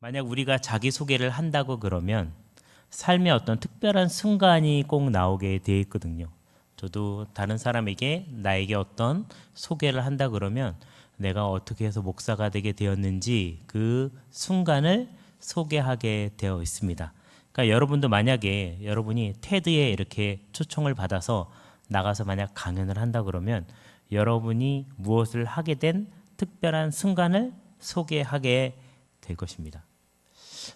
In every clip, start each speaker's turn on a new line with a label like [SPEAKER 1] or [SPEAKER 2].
[SPEAKER 1] 만약 우리가 자기소개를 한다고 그러면 삶의 어떤 특별한 순간이 꼭 나오게 돼 있거든요. 저도 다른 사람에게 나에게 어떤 소개를 한다 그러면 내가 어떻게 해서 목사가 되게 되었는지 그 순간을 소개하게 되어 있습니다. 그러니까 여러분도 만약에 여러분이 테드에 이렇게 초청을 받아서 나가서 만약 강연을 한다 그러면 여러분이 무엇을 하게 된 특별한 순간을 소개하게 될 것입니다.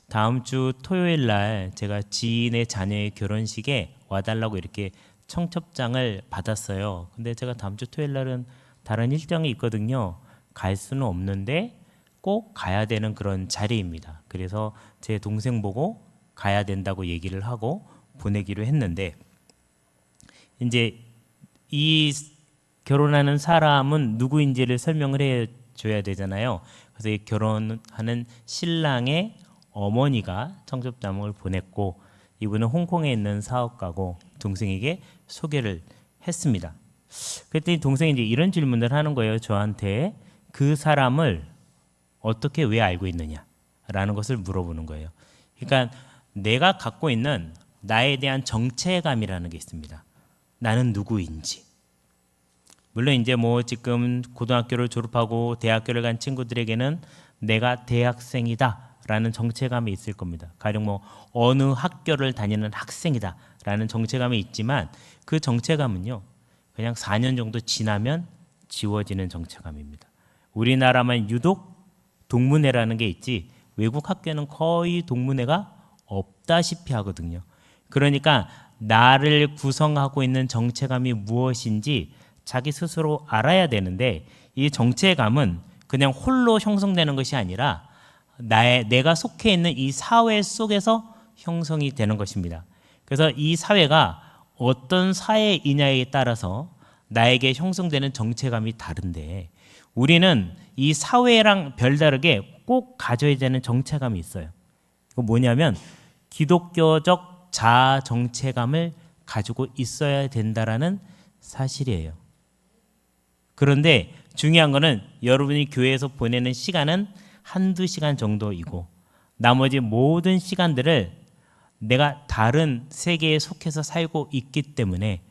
[SPEAKER 1] 다음 주 토요일 날 제가 지인의 자녀의 결혼식에 와달라고 이렇게 청첩장을 받았어요. 근데 제가 다음 주 토요일 날은 다른 일정이 있거든요. 갈 수는 없는데 꼭 가야 되는 그런 자리입니다. 그래서 제 동생 보고 가야 된다고 얘기를 하고 보내기로 했는데, 이제 이 결혼하는 사람은 누구인지를 설명을 해줘야 되잖아요. 그래서 이 결혼하는 신랑의 어머니가 청첩장을 보냈고, 이분은 홍콩에 있는 사업가고 동생에게 소개를 했습니다. 그랬더니 동생이 이제 이런 질문을 하는 거예요. 저한테 그 사람을 어떻게 왜 알고 있느냐라는 것을 물어보는 거예요. 그러니까 내가 갖고 있는 나에 대한 정체감이라는 게 있습니다. 나는 누구인지. 물론 이제 뭐 지금 고등학교를 졸업하고 대학교를 간 친구들에게는 내가 대학생이다라는 정체감이 있을 겁니다. 가령 뭐 어느 학교를 다니는 학생이다라는 정체감이 있지만 그 정체감은요, 그냥 4년 정도 지나면 지워지는 정체감입니다. 우리나라만 유독 동문회라는 게 있지 외국 학교는 거의 동문회가 없다시피 하거든요. 그러니까 나를 구성하고 있는 정체감이 무엇인지 자기 스스로 알아야 되는데, 이 정체감은 그냥 홀로 형성되는 것이 아니라 내가 속해 있는 이 사회 속에서 형성이 되는 것입니다. 그래서 이 사회가 어떤 사회이냐에 따라서 나에게 형성되는 정체감이 다른데, 우리는 이 사회랑 별다르게 꼭 가져야 되는 정체감이 있어요. 그 뭐냐면 기독교적 자아 정체감을 가지고 있어야 된다라는 사실이에요. 그런데 중요한 거는 여러분이 교회에서 보내는 시간은 한두 시간 정도이고 나머지 모든 시간들을 내가 다른 세계에 속해서 살고 있기 때문에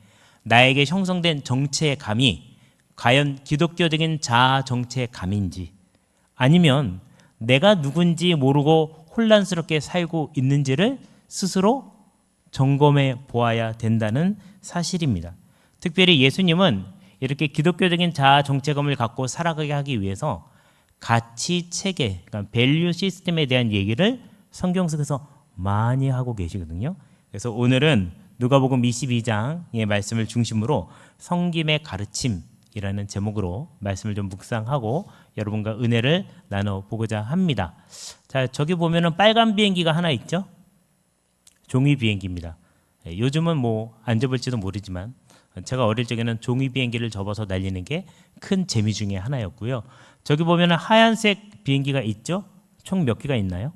[SPEAKER 1] 나에게 형성된 정체감이 과연 기독교적인 자아 정체감인지 아니면 내가 누군지 모르고 혼란스럽게 살고 있는지를 스스로 점검해 보아야 된다는 사실입니다. 특별히 예수님은 이렇게 기독교적인 자아 정체감을 갖고 살아가게 하기 위해서 가치 체계, 그러니까 밸류 시스템에 대한 얘기를 성경 속에서 많이 하고 계시거든요. 그래서 오늘은 누가복음 22장의 말씀을 중심으로 성김의 가르침이라는 제목으로 말씀을 좀 묵상하고 여러분과 은혜를 나눠보고자 합니다. 자, 저기 보면은 빨간 비행기가 하나 있죠? 종이 비행기입니다. 요즘은 뭐 안 접을지도 모르지만 제가 어릴 적에는 종이 비행기를 접어서 날리는 게 큰 재미 중에 하나였고요. 저기 보면은 하얀색 비행기가 있죠? 총 몇 개가 있나요?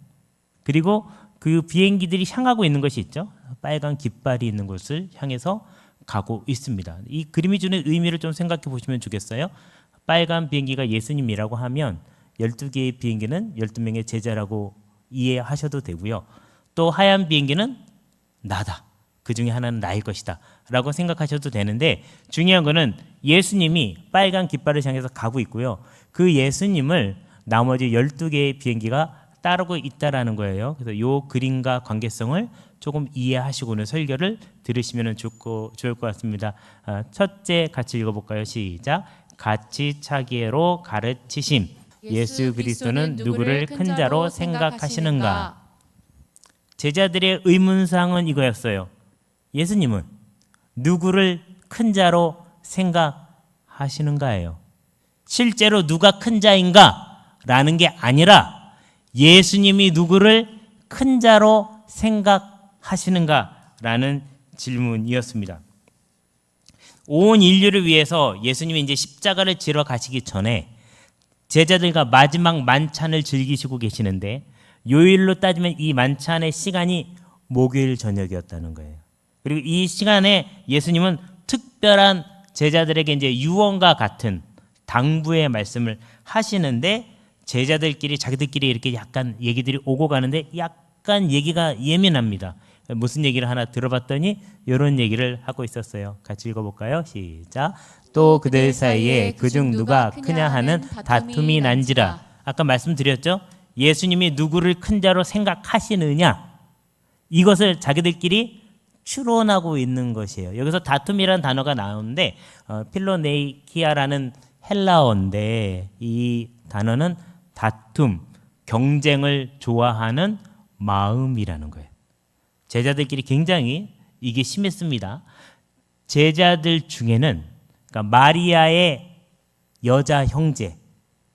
[SPEAKER 1] 그리고 그 비행기들이 향하고 있는 것이 있죠? 빨간 깃발이 있는 곳을 향해서 가고 있습니다. 이 그림이 주는 의미를 좀 생각해 보시면 좋겠어요. 빨간 비행기가 예수님이라고 하면 12개의 비행기는 12명의 제자라고 이해하셔도 되고요. 또 하얀 비행기는 나다. 그 중에 하나는 나일 것이다 라고 생각하셔도 되는데, 중요한 거는 예수님이 빨간 깃발을 향해서 가고 있고요. 그 예수님을 나머지 12개의 비행기가 따르고 있다라는 거예요. 그래서 이 그림과 관계성을 조금 이해하시고는 설교를 들으시면 좋을 것 같습니다. 첫째 같이 읽어볼까요? 시작. 같이 차기로 가르치심. 예수 그리스도는 누구를 큰 자로 생각하시는가? 제자들의 의문사항은 이거였어요. 예수님은 누구를 큰 자로 생각하시는가예요. 실제로 누가 큰 자인가? 라는 게 아니라 예수님이 누구를 큰 자로 생각하시는가? 라는 질문이었습니다. 온 인류를 위해서 예수님이 이제 십자가를 지러 가시기 전에 제자들과 마지막 만찬을 즐기시고 계시는데, 요일로 따지면 이 만찬의 시간이 목요일 저녁이었다는 거예요. 그리고 이 시간에 예수님은 특별한 제자들에게 이제 유언과 같은 당부의 말씀을 하시는데, 제자들끼리 자기들끼리 이렇게 약간 얘기들이 오고 가는데 약간 얘기가 예민합니다. 무슨 얘기를 하나 들어봤더니 이런 얘기를 하고 있었어요. 같이 읽어볼까요? 시작. 또 그들 사이에 그중 누가 크냐 하는 다툼이 난지라. 아까 말씀드렸죠? 예수님이 누구를 큰 자로 생각하시느냐, 이것을 자기들끼리 추론하고 있는 것이에요. 여기서 다툼이라는 단어가 나오는데 필로네이키아라는 헬라어인데 이 단어는 다툼, 경쟁을 좋아하는 마음이라는 거예요. 제자들끼리 굉장히 이게 심했습니다. 제자들 중에는 그러니까 마리아의 여자 형제,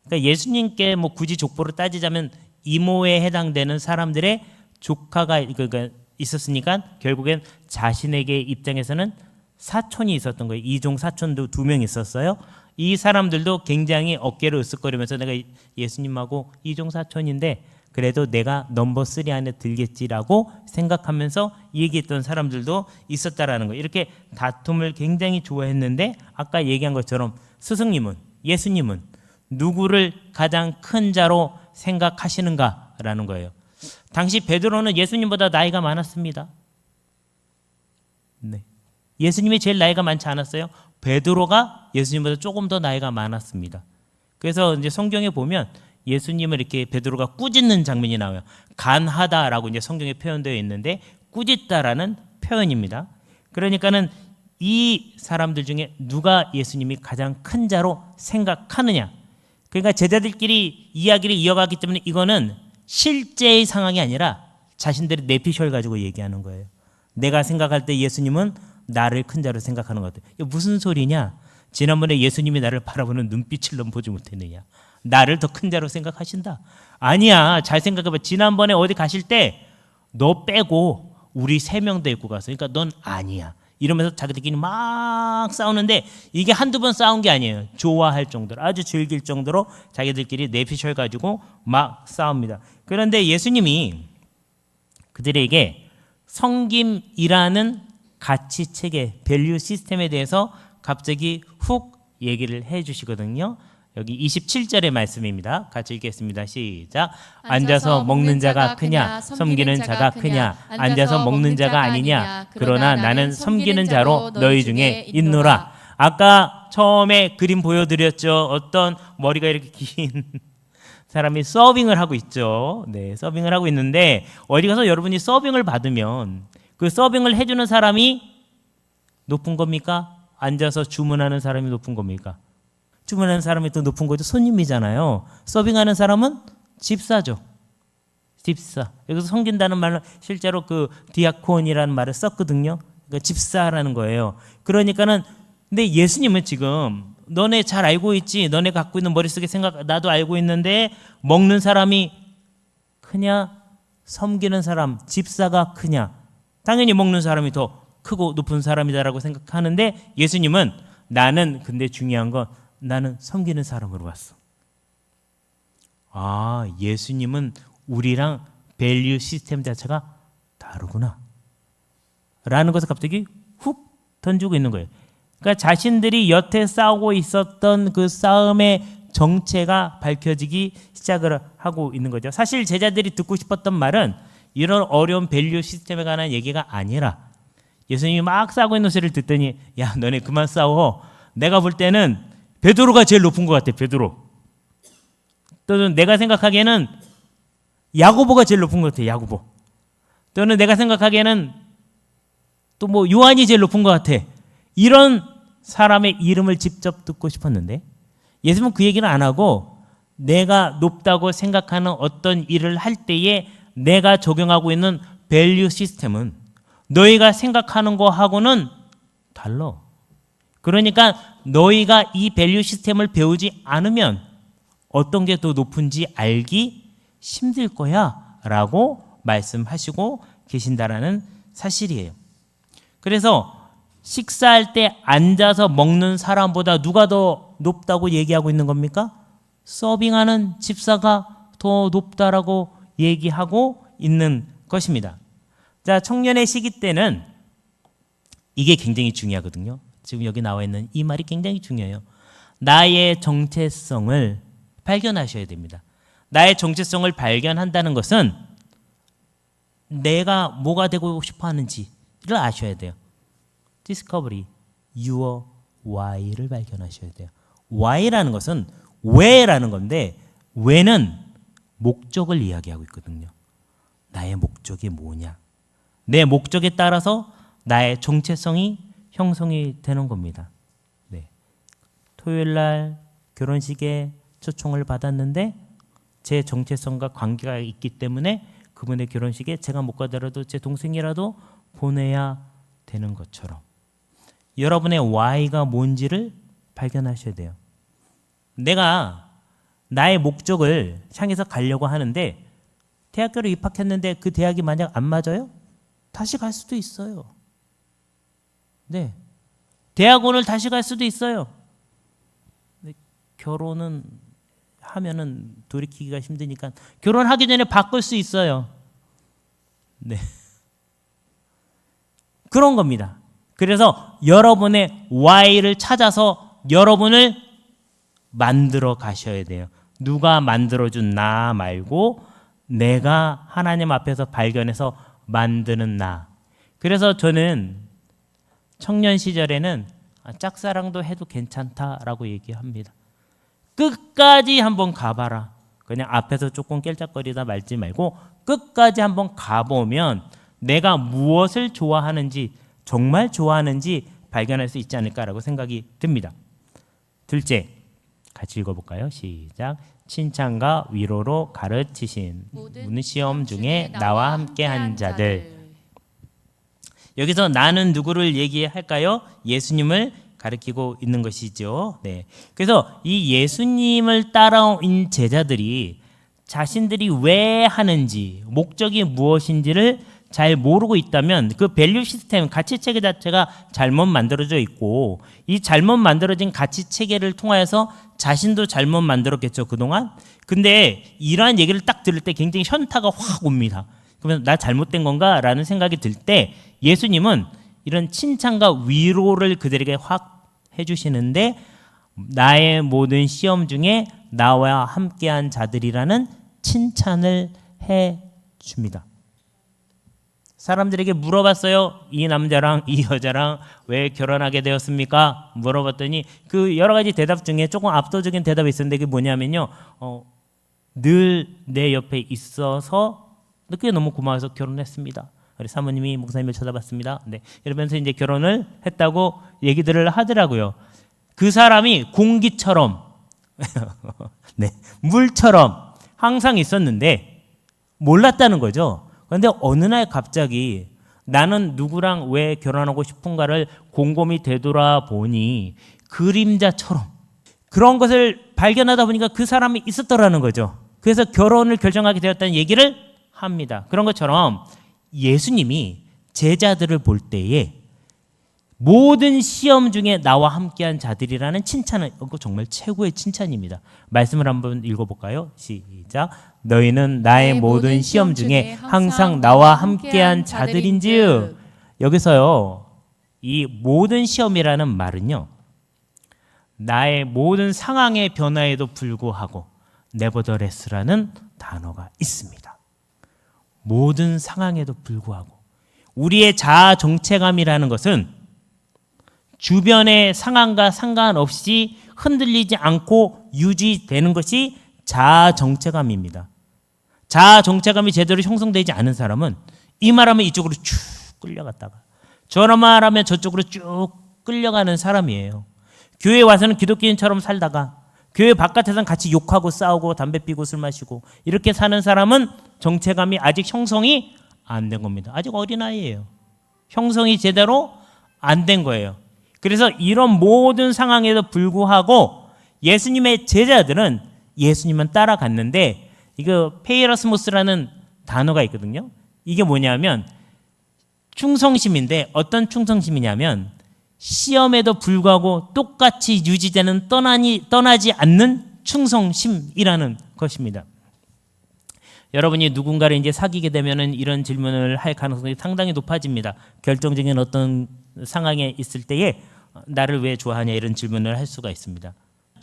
[SPEAKER 1] 그러니까 예수님께 뭐 굳이 족보를 따지자면 이모에 해당되는 사람들의 조카가 그러니까 있었으니까 결국엔 자신에게 입장에서는 사촌이 있었던 거예요. 이종 사촌도 2명 있었어요. 이 사람들도 굉장히 어깨를 으쓱거리면서 내가 예수님하고 이종 사촌인데 그래도 내가 넘버 3 안에 들겠지라고 생각하면서 얘기했던 사람들도 있었다라는 거예요. 이렇게 다툼을 굉장히 좋아했는데 아까 얘기한 것처럼 스승님은, 예수님은 누구를 가장 큰 자로 생각하시는가라는 거예요. 당시 베드로는 예수님보다 나이가 많았습니다. 네. 예수님이 제일 나이가 많지 않았어요? 베드로가 예수님보다 조금 더 나이가 많았습니다. 그래서 이제 성경에 보면 예수님을 이렇게 베드로가 꾸짖는 장면이 나와요. 간하다라고 이제 성경에 표현되어 있는데 꾸짖다라는 표현입니다. 그러니까는 이 사람들 중에 누가 예수님이 가장 큰 자로 생각하느냐. 그러니까 제자들끼리 이야기를 이어가기 때문에 이거는 실제의 상황이 아니라 자신들의 내피셜 가지고 얘기하는 거예요. 내가 생각할 때 예수님은 나를 큰 자로 생각하는 것 같아요. 이게 무슨 소리냐? 지난번에 예수님이 나를 바라보는 눈빛을 넌 보지 못했느냐? 나를 더 큰 자로 생각하신다? 아니야. 잘 생각해봐. 지난번에 어디 가실 때 너 빼고 우리 3명 데리고 갔어. 그러니까 넌 아니야. 이러면서 자기들끼리 막 싸우는데 이게 한두 번 싸운 게 아니에요. 좋아할 정도로, 아주 즐길 정도로 자기들끼리 내피셜 가지고 막 싸웁니다. 그런데 예수님이 그들에게 성김이라는 가치 체계, 밸류 시스템에 대해서 갑자기 훅 얘기를 해 주시거든요. 여기 27절의 말씀입니다. 같이 읽겠습니다. 시작. 앉아서 먹는 자가 크냐, 섬기는 자가 크냐, 앉아서 먹는 자가 아니냐. 그러나 나는 섬기는 자로 너희 중에 있노라. 아까 처음에 그림 보여드렸죠. 어떤 머리가 이렇게 긴 사람이 서빙을 하고 있죠. 네, 서빙을 하고 있는데 어디 가서 여러분이 서빙을 받으면 그 서빙을 해주는 사람이 높은 겁니까? 앉아서 주문하는 사람이 높은 겁니까? 주문하는 사람이 또 높은 거죠. 손님이잖아요. 서빙하는 사람은 집사죠. 집사. 여기서 섬긴다는 말은 실제로 그 디아콘이라는 말을 썼거든요. 그러니까 집사라는 거예요. 그러니까는 근데 예수님은 지금 너네 잘 알고 있지. 너네 갖고 있는 머릿속에 생각 나도 알고 있는데 먹는 사람이 크냐? 섬기는 사람, 집사가 크냐? 당연히 먹는 사람이 더 크고 높은 사람이다라고 생각하는데 예수님은 나는 근데 중요한 건 나는 섬기는 사람으로 왔어. 아, 예수님은 우리랑 밸류 시스템 자체가 다르구나 라는 것을 갑자기 훅 던지고 있는 거예요. 그러니까 자신들이 여태 싸우고 있었던 그 싸움의 정체가 밝혀지기 시작을 하고 있는 거죠. 사실 제자들이 듣고 싶었던 말은 이런 어려운 밸류 시스템에 관한 얘기가 아니라 예수님이 막 싸우고 있는 소리를 듣더니 야, 너네 그만 싸워. 내가 볼 때는 베드로가 제일 높은 것 같아. 베드로. 또는 내가 생각하기에는 야고보가 제일 높은 것 같아. 야고보. 또는 내가 생각하기에는 또 뭐 요한이 제일 높은 것 같아. 이런 사람의 이름을 직접 듣고 싶었는데 예수님은 그 얘기는 안 하고 내가 높다고 생각하는 어떤 일을 할 때에 내가 적용하고 있는 밸류 시스템은 너희가 생각하는 거하고는 달라. 그러니까 너희가 이 밸류 시스템을 배우지 않으면 어떤 게 더 높은지 알기 힘들 거야 라고 말씀하시고 계신다라는 사실이에요. 그래서 식사할 때 앉아서 먹는 사람보다 누가 더 높다고 얘기하고 있는 겁니까? 서빙하는 집사가 더 높다라고 얘기하고 있는 것입니다. 자, 청년의 시기 때는 이게 굉장히 중요하거든요. 지금 여기 나와 있는 이 말이 굉장히 중요해요. 나의 정체성을 발견하셔야 됩니다. 나의 정체성을 발견한다는 것은 내가 뭐가 되고 싶어 하는지를 아셔야 돼요. Discovery, your why를 발견하셔야 돼요. why라는 것은 왜라는 건데 왜는 목적을 이야기하고 있거든요. 나의 목적이 뭐냐. 내 목적에 따라서 나의 정체성이 형성이 되는 겁니다. 네. 토요일 날 결혼식에 초청을 받았는데 제 정체성과 관계가 있기 때문에 그분의 결혼식에 제가 못 가더라도 제 동생이라도 보내야 되는 것처럼 여러분의 why가 뭔지를 발견하셔야 돼요. 내가 나의 목적을 향해서 가려고 하는데 대학교를 입학했는데 그 대학이 만약 안 맞아요? 다시 갈 수도 있어요. 네. 대학원을 다시 갈 수도 있어요. 결혼은 하면은 돌이키기가 힘드니까 결혼하기 전에 바꿀 수 있어요. 네. 그런 겁니다. 그래서 여러분의 why를 찾아서 여러분을 만들어 가셔야 돼요. 누가 만들어준 나 말고 내가 하나님 앞에서 발견해서 만드는 나. 그래서 저는 청년 시절에는 짝사랑도 해도 괜찮다라고 얘기합니다. 끝까지 한번 가봐라. 그냥 앞에서 조금 깰짝거리다 말지 말고 끝까지 한번 가보면 내가 무엇을 좋아하는지 정말 좋아하는지 발견할 수 있지 않을까라고 생각이 듭니다. 둘째, 같이 읽어볼까요? 시작. 칭찬과 위로로 가르치신 모든 시험 중에 나와 함께한 자들. 여기서 나는 누구를 얘기할까요? 예수님을 가리키고 있는 것이죠. 네. 그래서 이 예수님을 따라온 제자들이 자신들이 왜 하는지, 목적이 무엇인지를 잘 모르고 있다면 그 밸류 시스템, 가치 체계 자체가 잘못 만들어져 있고 이 잘못 만들어진 가치 체계를 통하여서 자신도 잘못 만들었겠죠, 그동안. 근데 이러한 얘기를 딱 들을 때 굉장히 현타가 확 옵니다. 그러면 나 잘못된 건가? 라는 생각이 들 때 예수님은 이런 칭찬과 위로를 그들에게 확 해주시는데 나의 모든 시험 중에 나와 함께한 자들이라는 칭찬을 해줍니다. 사람들에게 물어봤어요. 이 남자랑 이 여자랑 왜 결혼하게 되었습니까? 물어봤더니 그 여러 가지 대답 중에 조금 압도적인 대답이 있었는데 그게 뭐냐면요. 늘 내 옆에 있어서 그게 너무 고마워서 결혼했습니다. 우리 사모님이 목사님을 쳐다봤습니다. 네, 이러면서 이제 결혼을 했다고 얘기들을 하더라고요. 그 사람이 공기처럼, 네, 물처럼 항상 있었는데 몰랐다는 거죠. 그런데 어느 날 갑자기 나는 누구랑 왜 결혼하고 싶은가를 곰곰이 되돌아보니 그림자처럼 그런 것을 발견하다 보니까 그 사람이 있었더라는 거죠. 그래서 결혼을 결정하게 되었다는 얘기를 합니다. 그런 것처럼 예수님이 제자들을 볼 때에 모든 시험 중에 나와 함께한 자들이라는 칭찬은 이거 정말 최고의 칭찬입니다. 말씀을 한번 읽어볼까요? 시작. 너희는 나의 모든 시험 중에 항상 나와 함께한 자들인즉. 여기서요, 이 모든 시험이라는 말은요, 나의 모든 상황의 변화에도 불구하고 nevertheless라는 단어가 있습니다. 모든 상황에도 불구하고 우리의 자아 정체감이라는 것은 주변의 상황과 상관없이 흔들리지 않고 유지되는 것이 자아 정체감입니다. 자아 정체감이 제대로 형성되지 않은 사람은 이 말하면 이쪽으로 쭉 끌려갔다가 저런 말하면 저쪽으로 쭉 끌려가는 사람이에요. 교회에 와서는 기독교인처럼 살다가 교회 바깥에서는 같이 욕하고 싸우고 담배 피고 술 마시고 이렇게 사는 사람은 정체감이 아직 형성이 안 된 겁니다. 아직 어린아이예요. 형성이 제대로 안 된 거예요. 그래서 이런 모든 상황에도 불구하고 예수님의 제자들은 예수님은 따라갔는데 이거 페이라스모스라는 단어가 있거든요. 이게 뭐냐면 충성심인데 어떤 충성심이냐면 시험에도 불구하고 똑같이 유지되는 떠나지 않는 충성심이라는 것입니다. 여러분이 누군가를 이제 사귀게 되면은 이런 질문을 할 가능성이 상당히 높아집니다. 결정적인 어떤 상황에 있을 때에 나를 왜 좋아하냐 이런 질문을 할 수가 있습니다.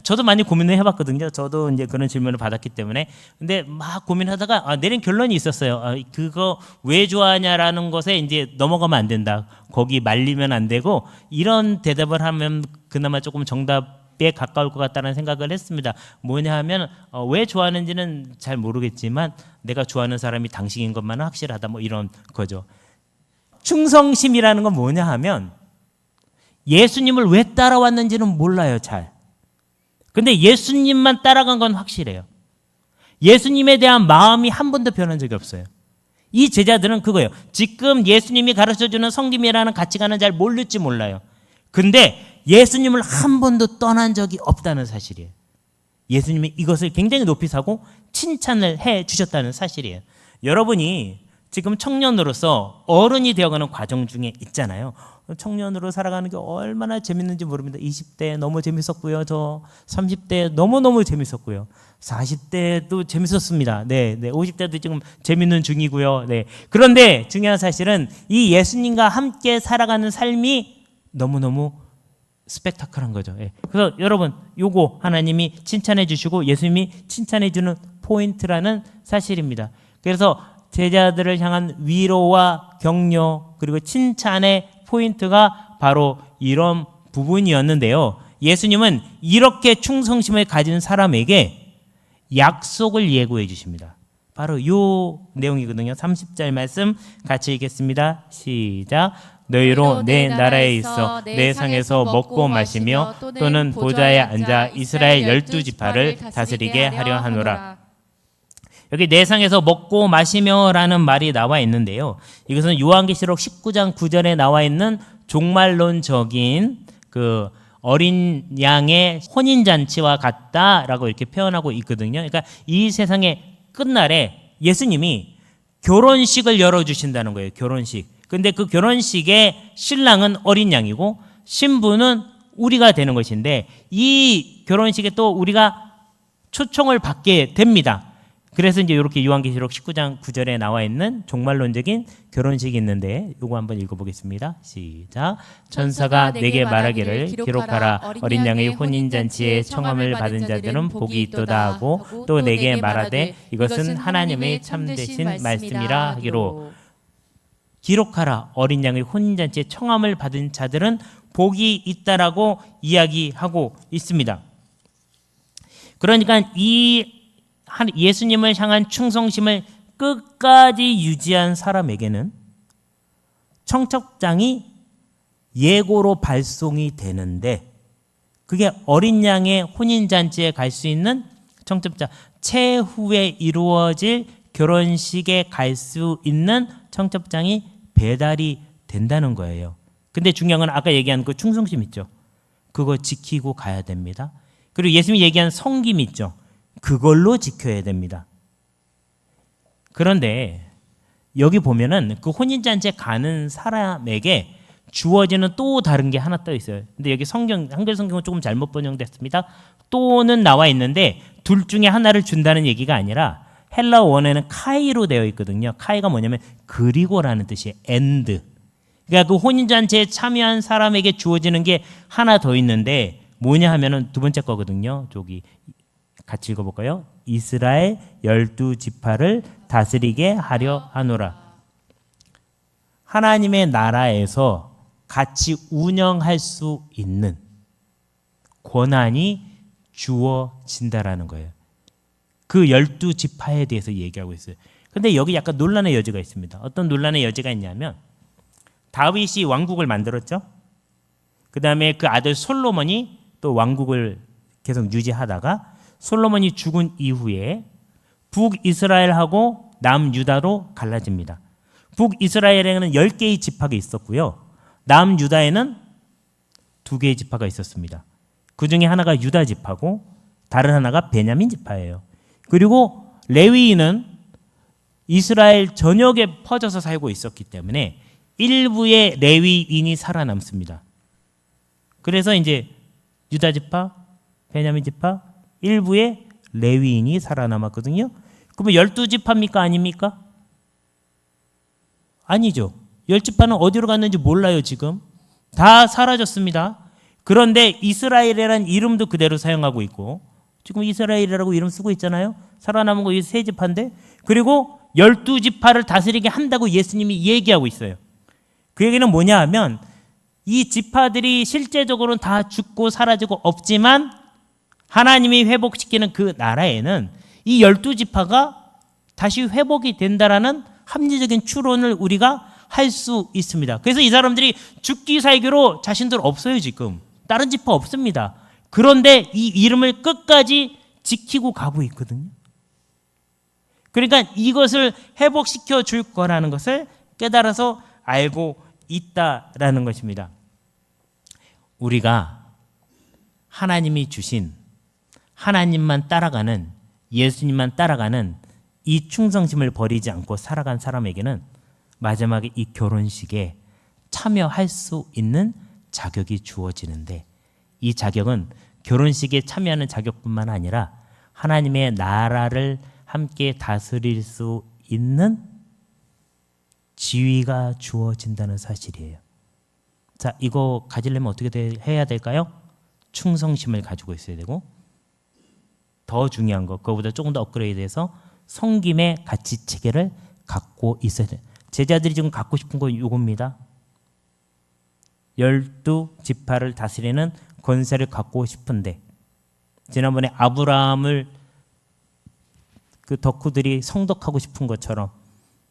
[SPEAKER 1] 저도 많이 고민을 해봤거든요. 저도 이제 그런 질문을 받았기 때문에. 근데 막 고민하다가 내린 결론이 있었어요. 그거 왜 좋아하냐라는 것에 이제 넘어가면 안 된다. 거기 말리면 안 되고 이런 대답을 하면 그나마 조금 정답에 가까울 것 같다는 생각을 했습니다. 뭐냐 하면 왜 좋아하는지는 잘 모르겠지만 내가 좋아하는 사람이 당신인 것만은 확실하다. 뭐 이런 거죠. 충성심이라는 건 뭐냐 하면 예수님을 왜 따라왔는지는 몰라요, 잘. 근데 예수님만 따라간 건 확실해요. 예수님에 대한 마음이 한 번도 변한 적이 없어요. 이 제자들은 그거예요. 지금 예수님이 가르쳐주는 성김이라는 가치관은 잘 모를지 몰라요. 근데 예수님을 한 번도 떠난 적이 없다는 사실이에요. 예수님이 이것을 굉장히 높이 사고 칭찬을 해 주셨다는 사실이에요. 여러분이 지금 청년으로서 어른이 되어가는 과정 중에 있잖아요. 청년으로 살아가는 게 얼마나 재밌는지 모릅니다. 20대 너무 재밌었고요. 저 30대 너무너무 재밌었고요. 40대도 재밌었습니다. 네, 50대도 지금 재밌는 중이고요. 네. 그런데 중요한 사실은 이 예수님과 함께 살아가는 삶이 너무너무 스펙타클한 거죠. 예. 그래서 여러분 요거 하나님이 칭찬해 주시고 예수님이 칭찬해 주는 포인트라는 사실입니다. 그래서 제자들을 향한 위로와 격려 그리고 칭찬의 포인트가 바로 이런 부분이었는데요. 예수님은 이렇게 충성심을 가진 사람에게 약속을 예고해 주십니다. 바로 이 내용이거든요. 30절 말씀 같이 읽겠습니다. 시작. 너희로 내 나라에 있어 내 상에서 먹고 마시며 또는 보좌에 앉아 이스라엘 12지파를 다스리게 하려 하노라. 여기 내 상에서 먹고 마시며라는 말이 나와 있는데요. 이것은 요한계시록 19장 9절에 나와 있는 종말론적인 그 어린 양의 혼인잔치와 같다라고 이렇게 표현하고 있거든요. 그러니까 이 세상의 끝날에 예수님이 결혼식을 열어주신다는 거예요. 결혼식. 근데 그 결혼식의 신랑은 어린 양이고 신부는 우리가 되는 것인데 이 결혼식에 또 우리가 초청을 받게 됩니다. 그래서 이제 이렇게 요한계시록 19장 9절에 나와 있는 종말론적인 결혼식이 있는데 이거 한번 읽어보겠습니다. 시작. 천사가 내게 말하기를 기록하라. 어린 양의 혼인잔치에 청함을 받은 자들은 복이 있도다 하고 또 내게 말하되 이것은 하나님의 참되신 말씀이라 하기로. 기록하라. 어린 양의 혼인잔치에 청함을 받은 자들은 복이 있다라고 이야기하고 있습니다. 그러니까 이 예수님을 향한 충성심을 끝까지 유지한 사람에게는 청첩장이 예고로 발송이 되는데 그게 어린 양의 혼인잔치에 갈 수 있는 청첩장, 최후에 이루어질 결혼식에 갈 수 있는 청첩장이 배달이 된다는 거예요. 근데 중요한 건 아까 얘기한 그 충성심 있죠. 그거 지키고 가야 됩니다. 그리고 예수님이 얘기한 성김 있죠. 그걸로 지켜야 됩니다. 그런데 여기 보면은 그 혼인잔치에 가는 사람에게 주어지는 또 다른 게 하나 떠 있어요. 근데 여기 성경, 한글 성경은 조금 잘못 번역됐습니다. 또는 나와 있는데 둘 중에 하나를 준다는 얘기가 아니라 헬라어 원어에는 카이로 되어 있거든요. 카이가 뭐냐면 그리고라는 뜻이에요. and. 그러니까 그 혼인잔치에 참여한 사람에게 주어지는 게 하나 더 있는데 뭐냐 하면은 두 번째 거거든요. 저기 같이 읽어볼까요? 이스라엘 12지파를 다스리게 하려 하노라. 하나님의 나라에서 같이 운영할 수 있는 권한이 주어진다라는 거예요. 그 12지파에 대해서 얘기하고 있어요. 근데 여기 약간 논란의 여지가 있습니다. 어떤 논란의 여지가 있냐면 다윗이 왕국을 만들었죠. 그 다음에 그 아들 솔로몬이 또 왕국을 계속 유지하다가 솔로몬이 죽은 이후에 북이스라엘하고 남유다로 갈라집니다. 북이스라엘에는 10개의 지파가 있었고요. 남유다에는 2개의 지파가 있었습니다. 그 중에 하나가 유다 지파고 다른 하나가 베냐민 지파예요. 그리고 레위인은 이스라엘 전역에 퍼져서 살고 있었기 때문에 일부의 레위인이 살아남습니다. 그래서 이제 유다 지파, 베냐민 지파, 일부의 레위인이 살아남았거든요. 그러면 12지파입니까? 아닙니까? 아니죠. 10지파는 어디로 갔는지 몰라요. 지금 다 사라졌습니다. 그런데 이스라엘이라는 이름도 그대로 사용하고 있고 지금 이스라엘이라고 이름 쓰고 있잖아요. 살아남은 거 이 세 지파인데 그리고 12지파를 다스리게 한다고 예수님이 얘기하고 있어요. 그 얘기는 뭐냐 하면 이 지파들이 실제적으로는 다 죽고 사라지고 없지만 하나님이 회복시키는 그 나라에는 이 12지파가 다시 회복이 된다라는 합리적인 추론을 우리가 할 수 있습니다. 그래서 이 사람들이 죽기 살기로 자신들 없어요. 지금 다른 지파 없습니다. 그런데 이 이름을 끝까지 지키고 가고 있거든요. 그러니까 이것을 회복시켜 줄 거라는 것을 깨달아서 알고 있다라는 것입니다. 우리가 하나님이 주신 하나님만 따라가는 예수님만 따라가는 이 충성심을 버리지 않고 살아간 사람에게는 마지막에 이 결혼식에 참여할 수 있는 자격이 주어지는데 이 자격은 결혼식에 참여하는 자격뿐만 아니라 하나님의 나라를 함께 다스릴 수 있는 지위가 주어진다는 사실이에요. 자, 이거 가지려면 어떻게 해야 될까요? 충성심을 가지고 있어야 되고 더 중요한 거, 그거보다 조금 더 업그레이드해서 섬김의 가치 체계를 갖고 있어야 돼요. 제자들이 지금 갖고 싶은 건 이겁니다. 12지파를 다스리는 권세를 갖고 싶은데 지난번에 아브라함을 그 덕후들이 성덕하고 싶은 것처럼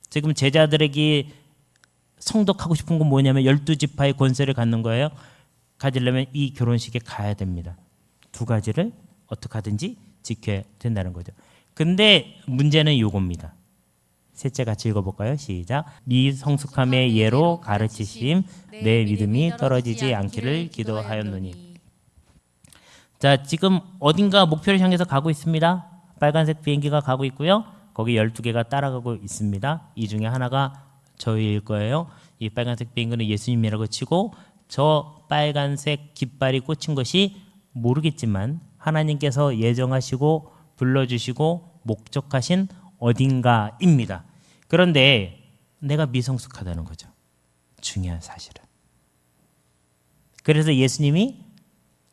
[SPEAKER 1] 지금 제자들에게 성덕하고 싶은 건 뭐냐면 12지파의 권세를 갖는 거예요. 가지려면 이 결혼식에 가야 됩니다. 두 가지를 어떻게 하든지 지켜야 된다는 거죠. 근데 문제는 이겁니다. 셋째 같이 읽어볼까요? 시작. 미성숙함의 예로 가르치심 내 믿음이 떨어지지 않기를 기도하였노니. 자, 지금 어딘가 목표를 향해서 가고 있습니다. 빨간색 비행기가 가고 있고요. 거기 12개가 따라가고 있습니다. 이 중에 하나가 저희일 거예요. 이 빨간색 비행기는 예수님이라고 치고 저 빨간색 깃발이 꽂힌 것이 모르겠지만 하나님께서 예정하시고 불러주시고 목적하신 어딘가입니다. 그런데 내가 미성숙하다는 거죠. 중요한 사실은. 그래서 예수님이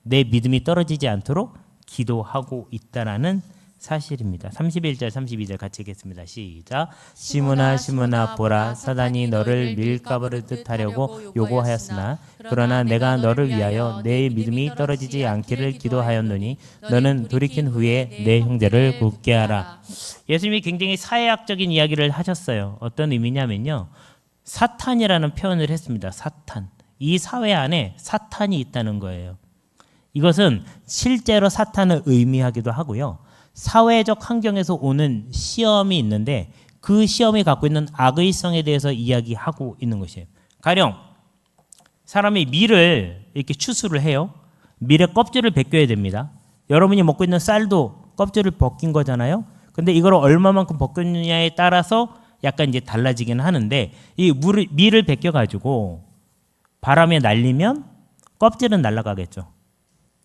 [SPEAKER 1] 내 믿음이 떨어지지 않도록 기도하고 있다라는 사실입니다. 31절 32절 같이 읽겠습니다. 시작. 시몬아 시몬아 보라 사단이 너를 밀가부르듯 하려고 요구하였으나 그러나 내가 너를 위하여 내 믿음이 떨어지지 않기를 기도하였노니 너는 돌이킨 후에 내 형제를 굳게 하라. 예수님이 굉장히 사회학적인 이야기를 하셨어요. 어떤 의미냐면요. 사탄이라는 표현을 했습니다. 사탄. 이 사회 안에 사탄이 있다는 거예요. 이것은 실제로 사탄을 의미하기도 하고요. 사회적 환경에서 오는 시험이 있는데 그 시험이 갖고 있는 악의성에 대해서 이야기하고 있는 것이에요. 가령 사람이 밀을 이렇게 추수를 해요. 밀의 껍질을 벗겨야 됩니다. 여러분이 먹고 있는 쌀도 껍질을 벗긴 거잖아요. 근데 이걸 얼마만큼 벗겼느냐에 따라서 약간 이제 달라지긴 하는데 이 밀을 벗겨가지고 바람에 날리면 껍질은 날아가겠죠.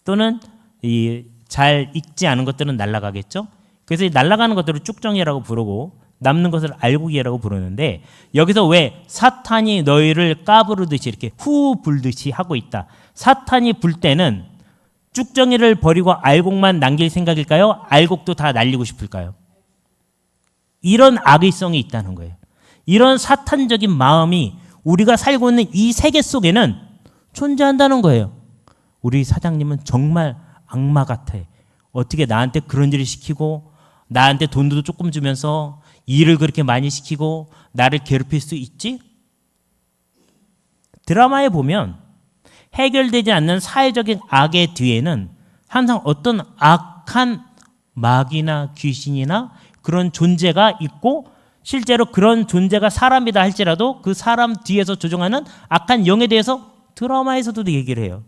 [SPEAKER 1] 또는 이 잘 익지 않은 것들은 날아가겠죠. 그래서 이 날아가는 것들을 쭉정이라고 부르고 남는 것을 알곡이라고 부르는데 여기서 왜 사탄이 너희를 까부르듯이 이렇게 후 불듯이 하고 있다. 사탄이 불 때는 쭉정이를 버리고 알곡만 남길 생각일까요? 알곡도 다 날리고 싶을까요? 이런 악의성이 있다는 거예요. 이런 사탄적인 마음이 우리가 살고 있는 이 세계 속에는 존재한다는 거예요. 우리 사장님은 정말 악마 같아. 어떻게 나한테 그런 일을 시키고 나한테 돈도 조금 주면서 일을 그렇게 많이 시키고 나를 괴롭힐 수 있지? 드라마에 보면 해결되지 않는 사회적인 악의 뒤에는 항상 어떤 악한 마귀나 귀신이나 그런 존재가 있고 실제로 그런 존재가 사람이다 할지라도 그 사람 뒤에서 조종하는 악한 영에 대해서 드라마에서도 얘기를 해요.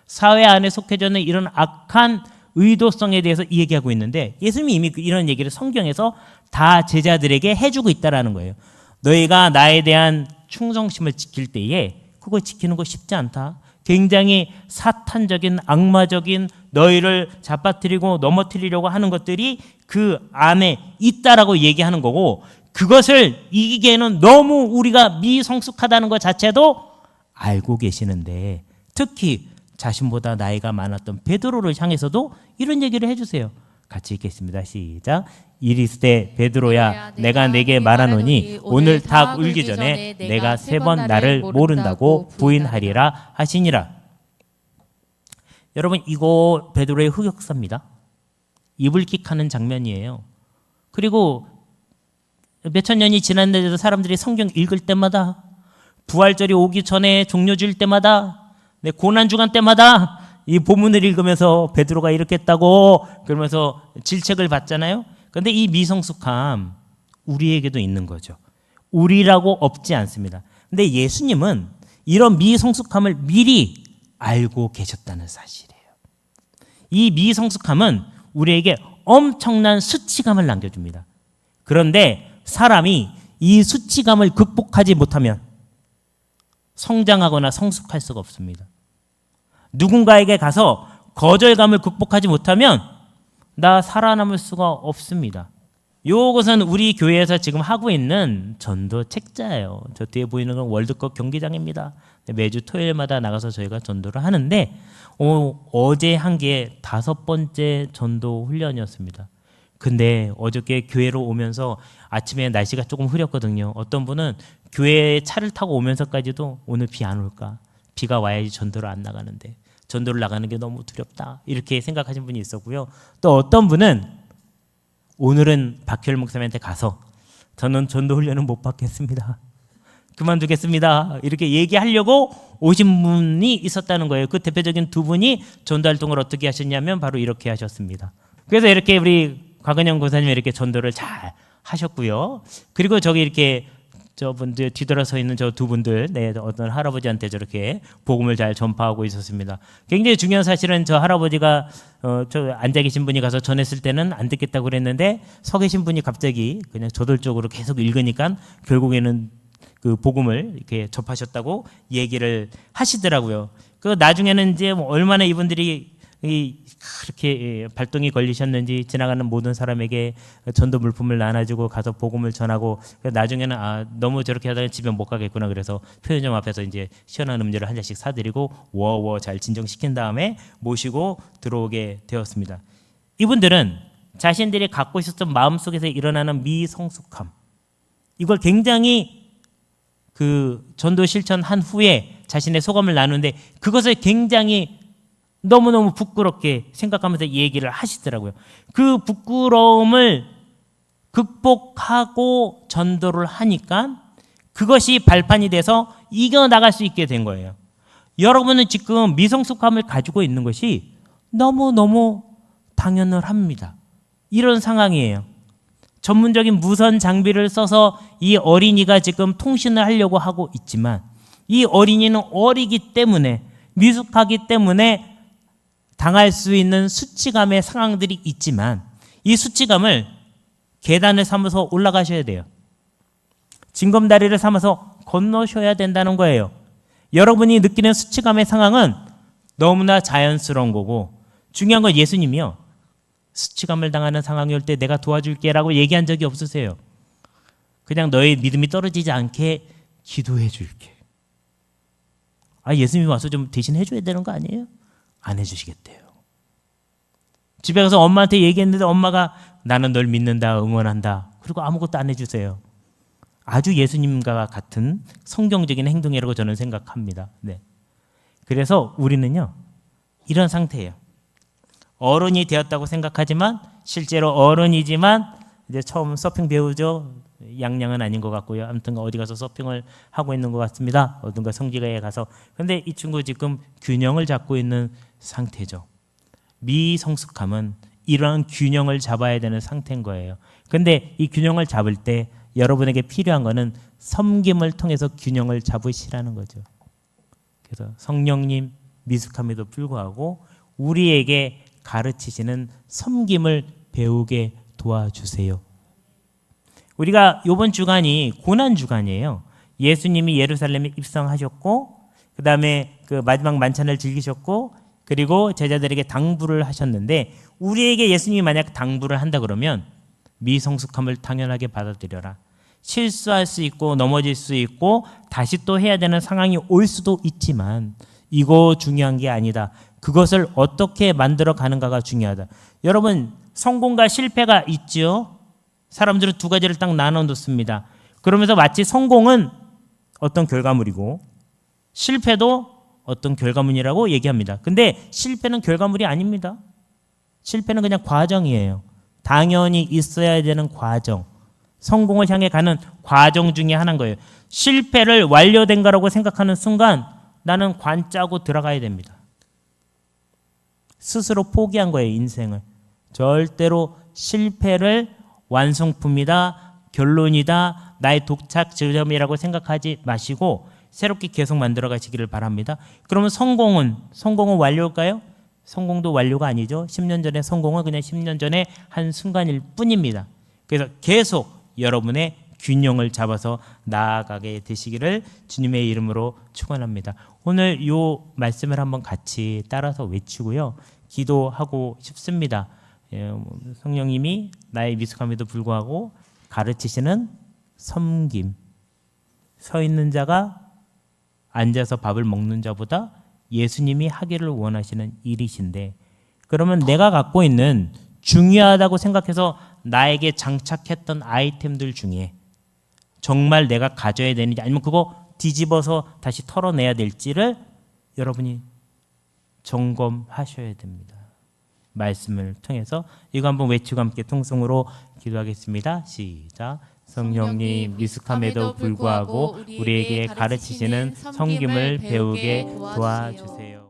[SPEAKER 1] 사회 안에 속해져 있는 이런 악한 의도성에 대해서 얘기하고 있는데 예수님이 이미 이런 얘기를 성경에서 다 제자들에게 해주고 있다라는 거예요. 너희가 나에 대한 충성심을 지킬 때에 그걸 지키는 거 쉽지 않다. 굉장히 사탄적인 악마적인 너희를 잡아뜨리고 넘어뜨리려고 하는 것들이 그 안에 있다라고 얘기하는 거고 그것을 이기기에는 너무 우리가 미성숙하다는 것 자체도 알고 계시는데 특히 자신보다 나이가 많았던 베드로를 향해서도 이런 얘기를 해주세요. 같이 읽겠습니다. 시작. 이르시되 베드로야 내가 내게 말하노니 오늘 닭 울기 전에 내가 3번 나를 모른다고 부인하리라 하시니라. 여러분, 이거 베드로의 흑역사입니다. 이불킥하는 장면이에요. 그리고 몇천 년이 지났는데도 사람들이 성경 읽을 때마다, 부활절이 오기 전에 종려주일 때마다, 고난주간 때마다 이 본문을 읽으면서 베드로가 이렇게 했다고 그러면서 질책을 받잖아요. 그런데 이 미성숙함 우리에게도 있는 거죠. 우리라고 없지 않습니다. 근데 예수님은 이런 미성숙함을 미리 알고 계셨다는 사실이에요. 이 미성숙함은 우리에게 엄청난 수치감을 남겨줍니다. 그런데 사람이 이 수치감을 극복하지 못하면 성장하거나 성숙할 수가 없습니다. 누군가에게 가서 거절감을 극복하지 못하면 나 살아남을 수가 없습니다. 이것은 우리 교회에서 지금 하고 있는 전도 책자예요. 저 뒤에 보이는 건 월드컵 경기장입니다. 매주 토요일마다 나가서 저희가 전도를 하는데 어제 한 게 5번째 전도 훈련이었습니다. 근데 어저께 교회로 오면서 아침에 날씨가 조금 흐렸거든요. 어떤 분은 교회에 차를 타고 오면서까지도 오늘 비 안 올까? 비가 와야지 전도를 안 나가는데 전도를 나가는 게 너무 두렵다, 이렇게 생각하신 분이 있었고요. 또 어떤 분은 오늘은 박효일 목사님한테 가서 저는 전도 훈련은 못 받겠습니다, 그만두겠습니다, 이렇게 얘기하려고 오신 분이 있었다는 거예요. 그 대표적인 2분이 전도 활동을 어떻게 하셨냐면 바로 이렇게 하셨습니다. 그래서 이렇게 우리 곽은영 권사님이 이렇게 전도를 잘 하셨고요. 그리고 저기 이렇게 저분들 뒤돌아서 있는 저 2분들, 어떤 할아버지한테 저렇게 복음을 잘 전파하고 있었습니다. 굉장히 중요한 사실은 저 할아버지가 저 앉아 계신 분이 가서 전했을 때는 안 듣겠다고 그랬는데 서 계신 분이 갑자기 그냥 저돌적으로 계속 읽으니까 결국에는 그 복음을 이렇게 접하셨다고 얘기를 하시더라고요. 그 나중에는 이제 뭐 얼마나 이분들이 그렇게 발동이 걸리셨는지 지나가는 모든 사람에게 전도 물품을 나눠주고 가서 복음을 전하고, 나중에는 너무 저렇게 하다가 집에 못 가겠구나, 그래서 표현점 앞에서 이제 시원한 음료를 한 잔씩 사드리고 워워 잘 진정시킨 다음에 모시고 들어오게 되었습니다. 이분들은 자신들이 갖고 있었던 마음속에서 일어나는 미성숙함, 이걸 굉장히 그 전도 실천한 후에 자신의 소감을 나누는데 그것을 굉장히 너무너무 부끄럽게 생각하면서 얘기를 하시더라고요. 그 부끄러움을 극복하고 전도를 하니까 그것이 발판이 돼서 이겨나갈 수 있게 된 거예요. 여러분은 지금 미성숙함을 가지고 있는 것이 너무너무 당연을 합니다. 이런 상황이에요. 전문적인 무선 장비를 써서 이 어린이가 지금 통신을 하려고 하고 있지만 이 어린이는 어리기 때문에, 미숙하기 때문에 당할 수 있는 수치감의 상황들이 있지만 이 수치감을 계단을 삼아서 올라가셔야 돼요. 징검다리를 삼아서 건너셔야 된다는 거예요. 여러분이 느끼는 수치감의 상황은 너무나 자연스러운 거고, 중요한 건 예수님이요, 수치감을 당하는 상황이 올 때 내가 도와줄게 라고 얘기한 적이 없으세요. 그냥 너의 믿음이 떨어지지 않게 기도해 줄게. 예수님이 와서 좀 대신 해줘야 되는 거 아니에요? 안 해주시겠대요. 집에 가서 엄마한테 얘기했는데 엄마가 나는 널 믿는다, 응원한다, 그리고 아무것도 안 해주세요. 아주 예수님과 같은 성경적인 행동이라고 저는 생각합니다. 네. 그래서 우리는요 이런 상태예요. 어른이 되었다고 생각하지만 실제로 어른이지만 이제 처음 서핑 배우죠. 양양은 아닌 것 같고요. 아무튼 어디 가서 서핑을 하고 있는 것 같습니다. 어딘가 성지가에 가서. 그런데 이 친구 지금 균형을 잡고 있는 상태죠. 미성숙함은 이러한 균형을 잡아야 되는 상태인 거예요. 그런데 이 균형을 잡을 때 여러분에게 필요한 거는 섬김을 통해서 균형을 잡으시라는 거죠. 그래서 성령님 미숙함에도 불구하고 우리에게 가르치시는 섬김을 배우게 도와주세요. 우리가 이번 주간이 고난 주간이에요. 예수님이 예루살렘에 입성하셨고 그 다음에 그 마지막 만찬을 즐기셨고 그리고 제자들에게 당부를 하셨는데, 우리에게 예수님이 만약 당부를 한다 그러면 미성숙함을 당연하게 받아들여라. 실수할 수 있고 넘어질 수 있고 다시 또 해야 되는 상황이 올 수도 있지만 이거 중요한 게 아니다. 그것을 어떻게 만들어 가는가가 중요하다. 여러분, 성공과 실패가 있죠. 사람들은 두 가지를 딱 나눠 놓습니다. 그러면서 마치 성공은 어떤 결과물이고 실패도 어떤 결과물이라고 얘기합니다. 근데 실패는 결과물이 아닙니다. 실패는 그냥 과정이에요. 당연히 있어야 되는 과정. 성공을 향해 가는 과정 중에 하나인 거예요. 실패를 완료된 거라고 생각하는 순간 나는 관 짜고 들어가야 됩니다. 스스로 포기한 거예요, 인생을. 절대로 실패를 완성품이다, 결론이다, 나의 도착 지점이라고 생각하지 마시고 새롭게 계속 만들어 가시기를 바랍니다. 그러면 성공은 완료일까요? 성공도 완료가 아니죠. 10년 전의 성공은 그냥 10년 전의 한 순간일 뿐입니다. 그래서 계속 여러분의 균형을 잡아서 나아가게 되시기를 주님의 이름으로 축원합니다. 오늘 이 말씀을 한번 같이 따라서 외치고요. 기도하고 싶습니다. 성령님이 나의 미숙함에도 불구하고 가르치시는 섬김. 서 있는 자가 앉아서 밥을 먹는 자보다 예수님이 하기를 원하시는 일이신데, 그러면 내가 갖고 있는 중요하다고 생각해서 나에게 장착했던 아이템들 중에 정말 내가 가져야 되는지, 아니면 그거 뒤집어서 다시 털어내야 될지를 여러분이 점검하셔야 됩니다. 말씀을 통해서 이거 한번 외치고 함께 통성으로 기도하겠습니다. 시작. 성령님, 미숙함에도 불구하고 우리에게 가르치시는 섬김을 배우게 도와주세요.